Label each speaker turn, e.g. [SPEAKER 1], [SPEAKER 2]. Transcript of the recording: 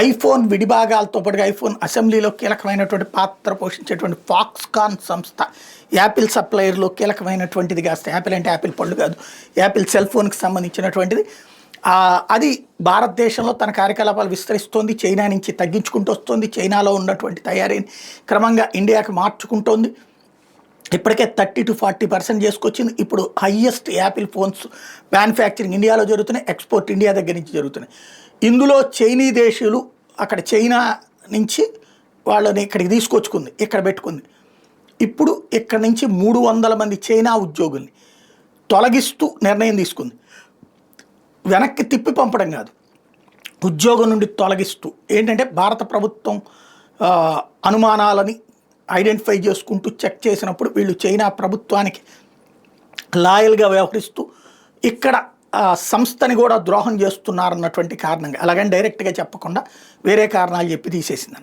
[SPEAKER 1] IPhone విడిభాగాలతో పాటుగా iPhone అసెంబ్లీలో కీలకమైనటువంటి పాత్ర పోషించేటువంటి ఫాక్స్కాన్ సంస్థ యాపిల్ సప్లయర్లో కీలకమైనటువంటిది కాస్త యాపిల్ అంటే యాపిల్ పళ్ళు కాదు, యాపిల్ సెల్ ఫోన్కి సంబంధించినటువంటిది. అది భారతదేశంలో తన కార్యకలాపాలు విస్తరిస్తోంది, చైనా నుంచి తగ్గించుకుంటూ వస్తుంది, చైనాలో ఉన్నటువంటి తయారీని క్రమంగా ఇండియాకి మార్చుకుంటోంది. ఇప్పటికే 30 to 40% చేసుకొచ్చింది. ఇప్పుడు హయ్యెస్ట్ యాపిల్ ఫోన్స్ మ్యానుఫ్యాక్చరింగ్ ఇండియాలో జరుగుతున్నాయి, ఎక్స్పోర్ట్ ఇండియా దగ్గర నుంచి జరుగుతున్నాయి. ఇందులో చైనీ దేశీయులు అక్కడ చైనా నుంచి వాళ్ళని ఇక్కడికి తీసుకొచ్చుకుంది, ఇక్కడ పెట్టుకుంది. ఇప్పుడు ఇక్కడ నుంచి 300 మంది చైనా ఉద్యోగుల్ని తొలగిస్తూ నిర్ణయం తీసుకుంది. వెనక్కి తిప్పి పంపడం కాదు, ఉద్యోగం నుండి తొలగిస్తూ. ఏంటంటే భారత ప్రభుత్వం అనుమానాలని ఐడెంటిఫై చేసుకుంటూ చెక్ చేసినప్పుడు వీళ్ళు చైనా ప్రభుత్వానికి లాయల్గా వ్యవహరిస్తూ ఇక్కడ సంస్థని కూడా ద్రోహం చేస్తున్నారన్నటువంటి కారణంగా, అలాగని డైరెక్ట్గా చెప్పకుండా వేరే కారణాలు చెప్పి తీసేసింది.